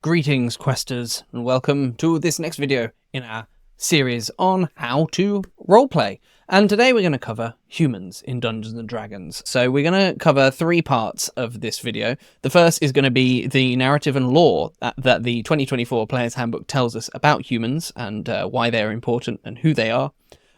Greetings, questers, and welcome to this next video in our series on how to roleplay. And today we're going to cover humans in Dungeons & Dragons. So we're going to cover three parts of this video. The first is going to be the narrative and lore that the 2024 Player's Handbook tells us about humans and why they're important and who they are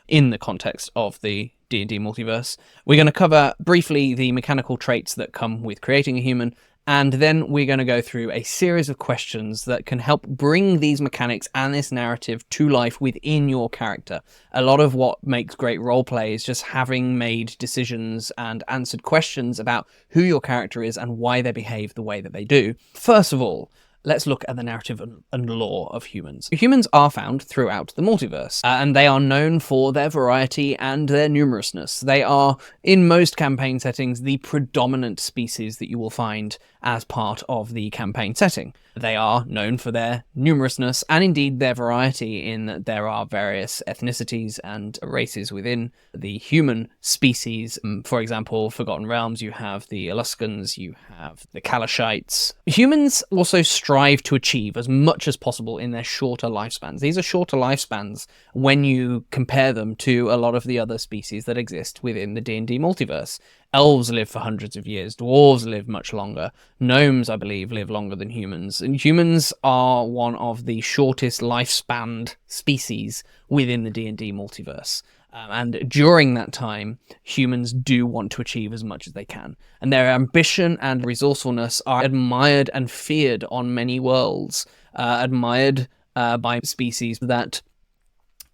in the context of the D&D multiverse. We're going to cover briefly the mechanical traits that come with creating a human, and then we're going to go through a series of questions that can help bring these mechanics and this narrative to life within your character. A lot of what makes great roleplay is just having made decisions and answered questions about who your character is and why they behave the way that they do. First of all, let's look at the narrative and lore of humans. Humans are found throughout the multiverse, and they are known for their variety and their numerousness. They are, in most campaign settings, the predominant species that you will find as part of the campaign setting. They are known for their numerousness and indeed their variety, in that there are various ethnicities and races within the human species. For example, Forgotten Realms, you have the Eluskans, you have the Kalashites. Humans also strive to achieve as much as possible in their shorter lifespans. These are shorter lifespans when you compare them to a lot of the other species that exist within the D&D multiverse. Elves live for hundreds of years, dwarves live much longer, gnomes, I believe, live longer than humans, and humans are one of the shortest lifespanned species within the D&D multiverse. And during that time, humans do want to achieve as much as they can. And their ambition and resourcefulness are admired and feared on many worlds, admired by species that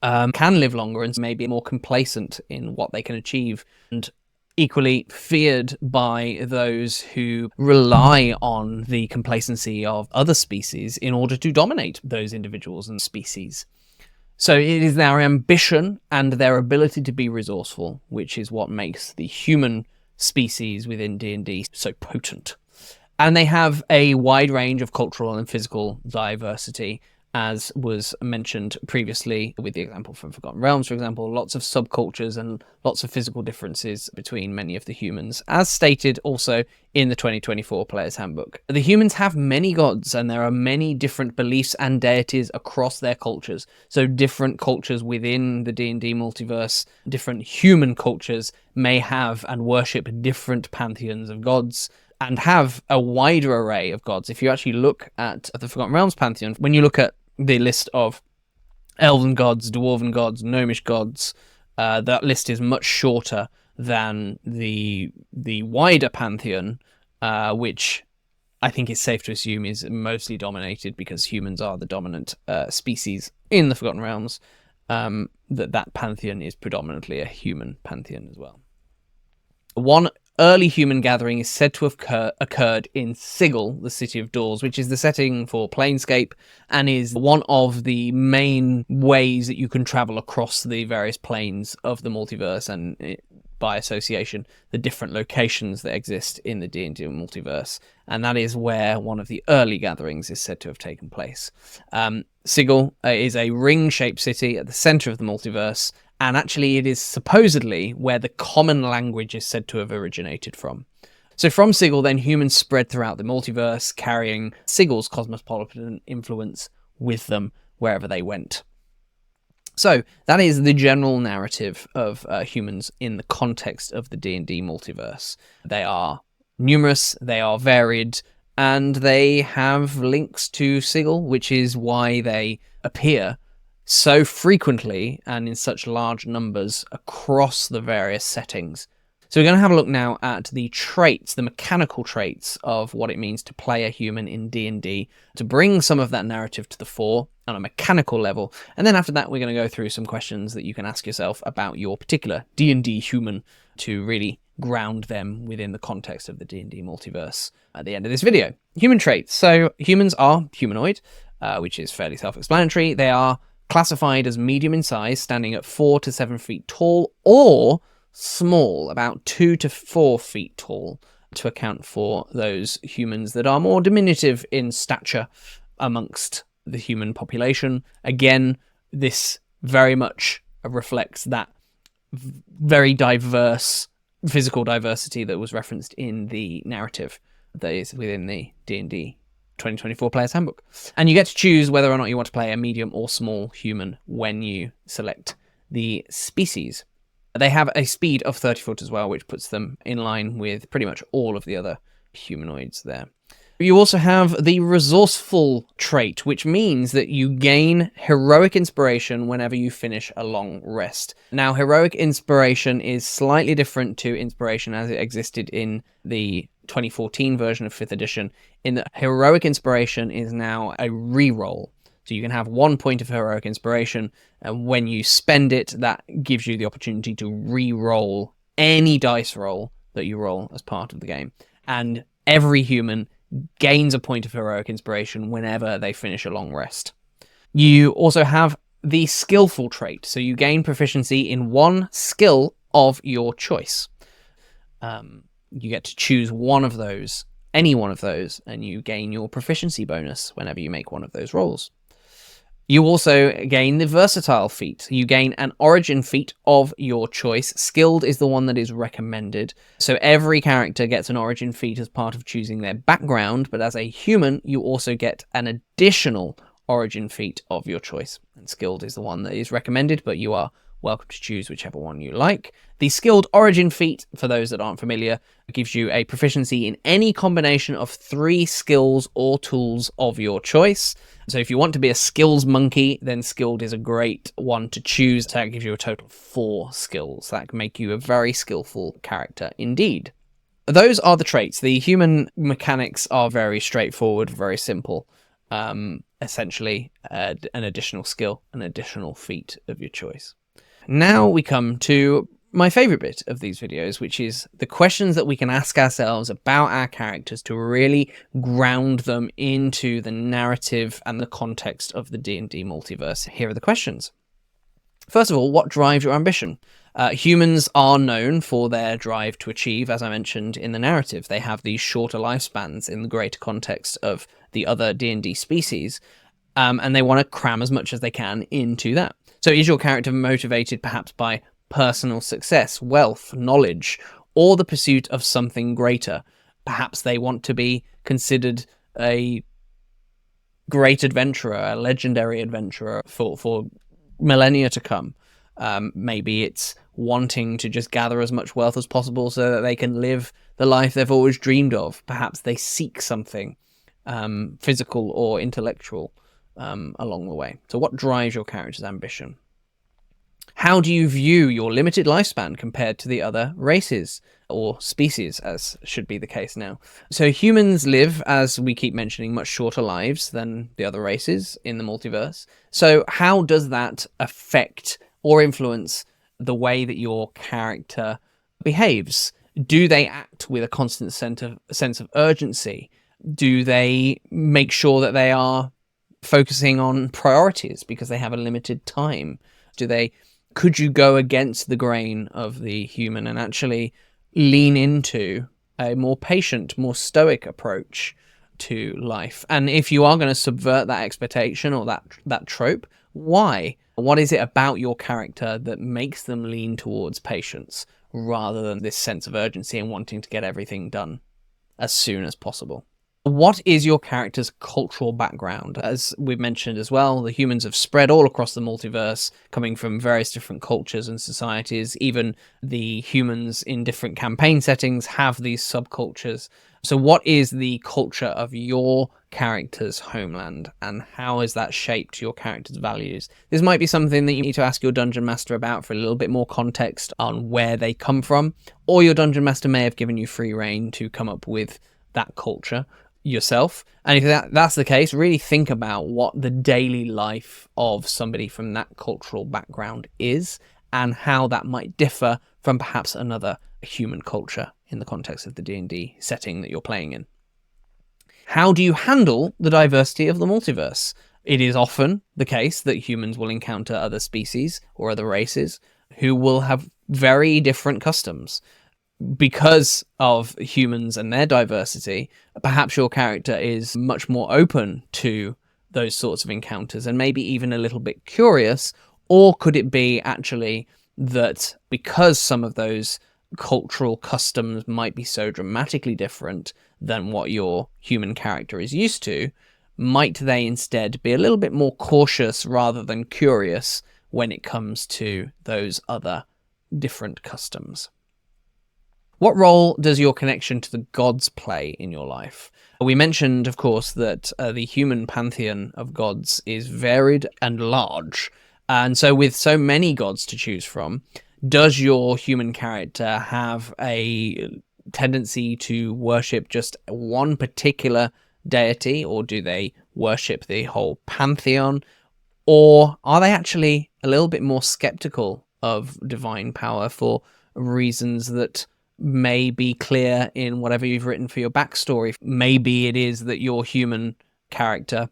can live longer and may be more complacent in what they can achieve, and equally feared by those who rely on the complacency of other species in order to dominate those individuals and species. So it is their ambition and their ability to be resourceful which is what makes the human species within D&D so potent. And they have a wide range of cultural and physical diversity, as was mentioned previously with the example from Forgotten Realms, for example. Lots of subcultures and lots of physical differences between many of the humans, as stated also in the 2024 Player's Handbook. The humans have many gods, and there are many different beliefs and deities across their cultures. So different cultures within the D&D multiverse, different human cultures may have and worship different pantheons of gods, and have a wider array of gods. If you actually look at the Forgotten Realms pantheon, when you look at the list of elven gods, dwarven gods, gnomish gods, that list is much shorter than the wider pantheon, which I think it's safe to assume is mostly dominated, because humans are the dominant species in the Forgotten Realms. That pantheon is predominantly a human pantheon as well. One early human gathering is said to have occurred in Sigil, the City of Doors, which is the setting for Planescape and is one of the main ways that you can travel across the various planes of the multiverse, and by association, the different locations that exist in the D&D multiverse. And that is where one of the early gatherings is said to have taken place. Sigil is a ring-shaped city at the center of the multiverse, and actually it is supposedly where the common language is said to have originated from. So from Sigil, then, humans spread throughout the multiverse, carrying Sigil's cosmopolitan influence with them wherever they went. So that is the general narrative of humans in the context of the D&D multiverse. They are numerous, they are varied, and they have links to Sigil, which is why they appear so frequently and in such large numbers across the various settings. So we're going to have a look now at the traits, the mechanical traits of what it means to play a human in D&D, to bring some of that narrative to the fore on a mechanical level. And then after that, we're going to go through some questions that you can ask yourself about your particular D&D human to really ground them within the context of the D&D multiverse at the end of this video. Human traits. So humans are humanoid, which is fairly self-explanatory. They are classified as medium in size, standing at 4 to 7 feet tall, or small, about 2 to 4 feet tall, to account for those humans that are more diminutive in stature amongst the human population. Again, this very much reflects that very diverse physical diversity that was referenced in the narrative that is within the D&D 2024 Player's Handbook. And you get to choose whether or not you want to play a medium or small human when you select the species. They have a speed of 30 foot as well, which puts them in line with pretty much all of the other humanoids there. You also have the resourceful trait, which means that you gain heroic inspiration whenever you finish a long rest. Now, heroic inspiration is slightly different to inspiration as it existed in the 2014 version of 5th edition, in that heroic inspiration is now a reroll. So you can have 1 point of heroic inspiration, and when you spend it, that gives you the opportunity to re-roll any dice roll that you roll as part of the game. And every human gains a point of heroic inspiration whenever they finish a long rest. You also have the skillful trait, so you gain proficiency in one skill of your choice. You get to choose one of those, any one of those, and you gain your proficiency bonus whenever you make one of those rolls. You also gain the versatile feat. You gain an origin feat of your choice. Skilled is the one that is recommended. So every character gets an origin feat as part of choosing their background, but as a human, you also get an additional origin feat of your choice. And skilled is the one that is recommended, but you are welcome to choose whichever one you like. The skilled origin feat, for those that aren't familiar, gives you a proficiency in any combination of 3 skills or tools of your choice. So if you want to be a skills monkey, then skilled is a great one to choose. That gives you a total of 4 skills. That can make you a very skillful character indeed. Those are the traits. The human mechanics are very straightforward, very simple. Essentially, an additional skill, an additional feat of your choice. Now we come to my favorite bit of these videos, which is the questions that we can ask ourselves about our characters to really ground them into the narrative and the context of the D&D multiverse. Here are the questions. First of all, what drives your ambition? Humans are known for their drive to achieve, as I mentioned in the narrative. They have these shorter lifespans in the greater context of the other D&D species, and they want to cram as much as they can into that. So is your character motivated perhaps by personal success, wealth, knowledge, or the pursuit of something greater? Perhaps they want to be considered a great adventurer, a legendary adventurer for millennia to come. Maybe it's wanting to just gather as much wealth as possible so that they can live the life they've always dreamed of. Perhaps they seek something physical or intellectual along the way. So what drives your character's ambition? How do you view your limited lifespan compared to the other races or species, as should be the case now? So humans live, as we keep mentioning, much shorter lives than the other races in the multiverse. So how does that affect or influence the way that your character behaves? Do they act with a constant sense of urgency? Do they make sure that they are focusing on priorities because they have a limited time? Could you go against the grain of the human and actually lean into a more patient, more stoic approach to life? And if you are going to subvert that expectation or that trope, why? What is it about your character that makes them lean towards patience rather than this sense of urgency and wanting to get everything done as soon as possible? What is your character's cultural background? As we've mentioned as well, the humans have spread all across the multiverse, coming from various different cultures and societies. Even the humans in different campaign settings have these subcultures. So what is the culture of your character's homeland, and how has that shaped your character's values? This might be something that you need to ask your dungeon master about for a little bit more context on where they come from, or your dungeon master may have given you free rein to come up with that culture yourself. And if that's the case, really think about what the daily life of somebody from that cultural background is and how that might differ from perhaps another human culture in the context of the D&D setting that you're playing in. How do you handle the diversity of the multiverse? It is often the case that humans will encounter other species or other races who will have very different customs. Because of humans and their diversity, perhaps your character is much more open to those sorts of encounters and maybe even a little bit curious. Or could it be actually that because some of those cultural customs might be so dramatically different than what your human character is used to, might they instead be a little bit more cautious rather than curious when it comes to those other different customs? What role does your connection to the gods play in your life? We mentioned, of course, that the human pantheon of gods is varied and large. And so with so many gods to choose from, does your human character have a tendency to worship just one particular deity, or do they worship the whole pantheon? Or are they actually a little bit more skeptical of divine power for reasons that may be clear in whatever you've written for your backstory? Maybe it is that your human character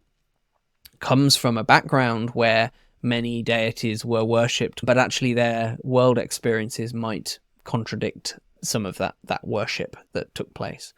comes from a background where many deities were worshipped, but actually their world experiences might contradict some of that worship that took place.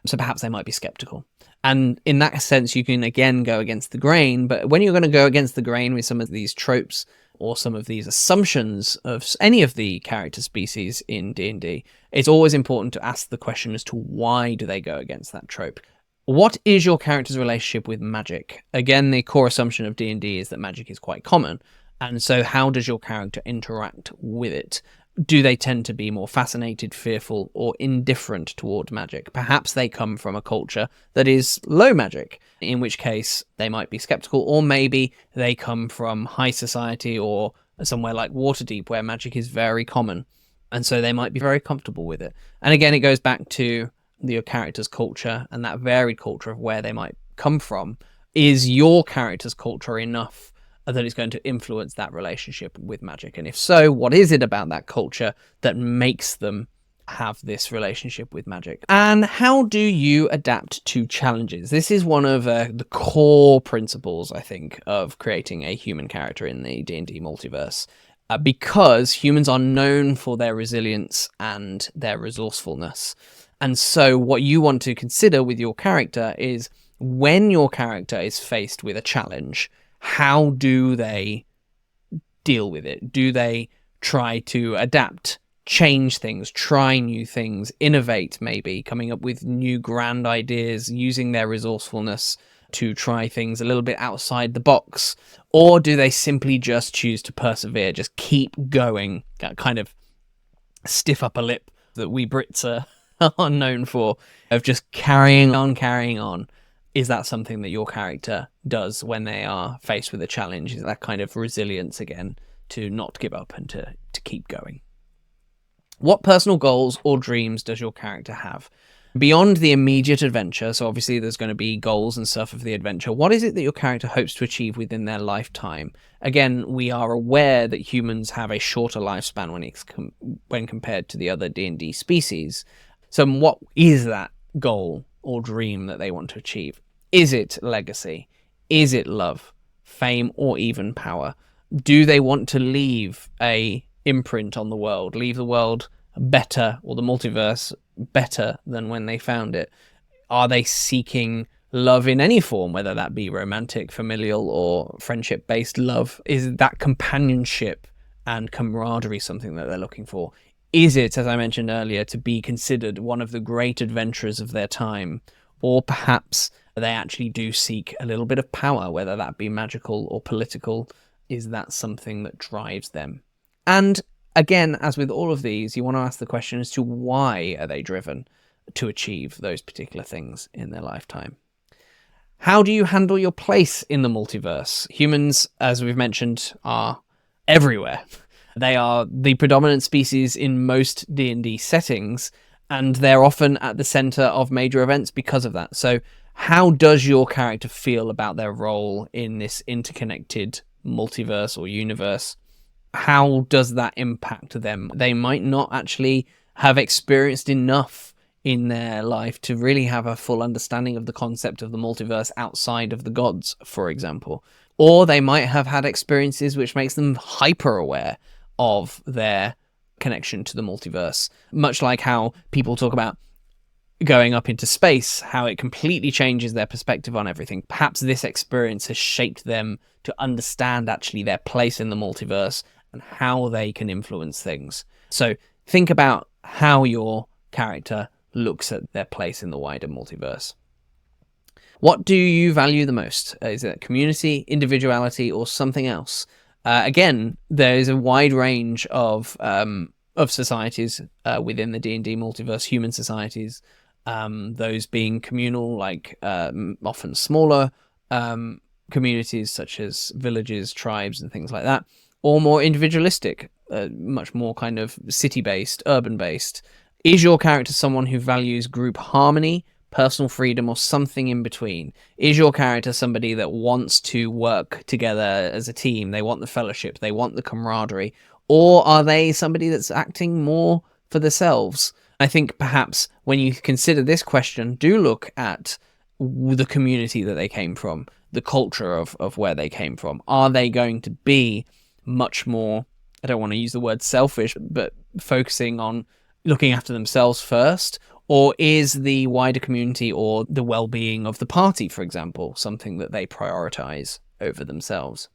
So perhaps they might be skeptical. And in that sense, you can again go against the grain, but when you're going to go against the grain with some of these tropes or some of these assumptions of any of the character species in D&D, it's always important to ask the question as to why do they go against that trope. What is your character's relationship with magic? Again, the core assumption of D&D is that magic is quite common. And so how does your character interact with it? Do they tend to be more fascinated, fearful, or indifferent toward magic? Perhaps they come from a culture that is low magic, in which case they might be skeptical, or maybe they come from high society or somewhere like Waterdeep where magic is very common, and so they might be very comfortable with it. And again, it goes back to your character's culture and that varied culture of where they might come from. Is your character's culture enough that it's going to influence that relationship with magic? And if so, what is it about that culture that makes them have this relationship with magic? And how do you adapt to challenges? This is one of the core principles, I think, of creating a human character in the D&D multiverse, because humans are known for their resilience and their resourcefulness. And so what you want to consider with your character is, when your character is faced with a challenge, how do they deal with it? Do they try to adapt, change things, try new things, innovate, maybe coming up with new grand ideas, using their resourcefulness to try things a little bit outside the box? Or do they simply just choose to persevere, just keep going, that kind of stiff upper lip that we Brits are known for, of just carrying on? Is that something that your character does when they are faced with a challenge? Is that kind of resilience again, to not give up and to keep going? What personal goals or dreams does your character have? Beyond the immediate adventure, so obviously there's going to be goals and stuff of the adventure, what is it that your character hopes to achieve within their lifetime? Again, we are aware that humans have a shorter lifespan when compared to the other D&D species. So what is that goal or dream that they want to achieve? Is it legacy? Is it love, fame, or even power? Do they want to leave a imprint on the world, leave the world better, or the multiverse better than when they found it? Are they seeking love in any form, whether that be romantic, familial, or friendship-based love? Is that companionship and camaraderie something that they're looking for? Is it, as I mentioned earlier, to be considered one of the great adventurers of their time? Or perhaps they actually do seek a little bit of power, whether that be magical or political. Is that something that drives them? And again, as with all of these, you want to ask the question as to why are they driven to achieve those particular things in their lifetime? How do you handle your place in the multiverse? Humans, as we've mentioned, are everywhere. They are the predominant species in most D&D settings, and they're often at the center of major events because of that. So how does your character feel about their role in this interconnected multiverse or universe? How does that impact them? They might not actually have experienced enough in their life to really have a full understanding of the concept of the multiverse outside of the gods, for example. Or they might have had experiences which makes them hyper aware of their connection to the multiverse, much like how people talk about going up into space, how it completely changes their perspective on everything. Perhaps this experience has shaped them to understand actually their place in the multiverse and how they can influence things. So think about how your character looks at their place in the wider multiverse. What do you value the most? Is it community, individuality, or something else? Again, there is a wide range of societies within the D&D multiverse, human societies, those being communal, like often smaller communities such as villages, tribes, and things like that, or more individualistic, much more kind of city-based, urban-based. Is your character someone who values group harmony, personal freedom, or something in between? Is your character somebody that wants to work together as a team? They want the fellowship, they want the camaraderie, or are they somebody that's acting more for themselves? I think perhaps when you consider this question, do look at the community that they came from, the culture of where they came from. Are they going to be much more, I don't want to use the word selfish, but focusing on looking after themselves first? Or is the wider community or the well-being of the party, for example, something that they prioritize over themselves?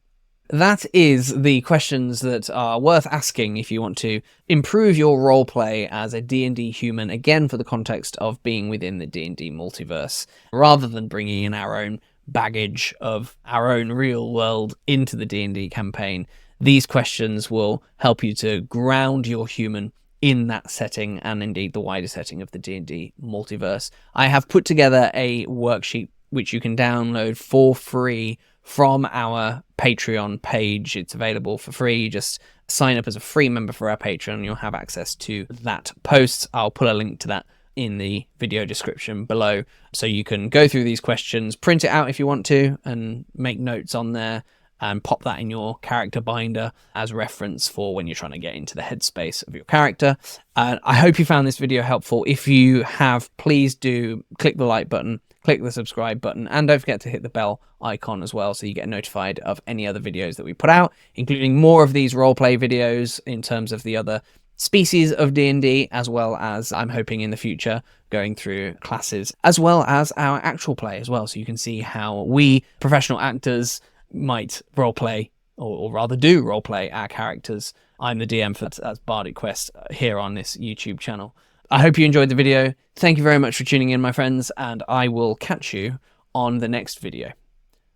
That is the questions that are worth asking if you want to improve your roleplay as a D&D human, again for the context of being within the D&D multiverse, rather than bringing in our own baggage of our own real world into the D&D campaign. These questions will help you to ground your human in that setting and indeed the wider setting of the D&D multiverse. I have put together a worksheet which you can download for free from our Patreon page. It's available for free. You just sign up as a free member for our Patreon. You'll have access to that post. I'll put a link to that in the video description below, so you can go through these questions, print it out if you want to, and make notes on there, and pop that in your character binder as reference for when you're trying to get into the headspace of your character. I hope you found this video helpful. If you have, please do click the like button, click the subscribe button, and don't forget to hit the bell icon as well so you get notified of any other videos that we put out, including more of these roleplay videos in terms of the other species of D&D, as well as, I'm hoping in the future, going through classes, as well as our actual play as well, so you can see how we professional actors might roleplay, or rather do roleplay our characters. I'm the DM for as Bardic Quest here on this YouTube channel. I hope you enjoyed the video. Thank you very much for tuning in, my friends, and I will catch you on the next video.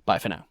Bye for now.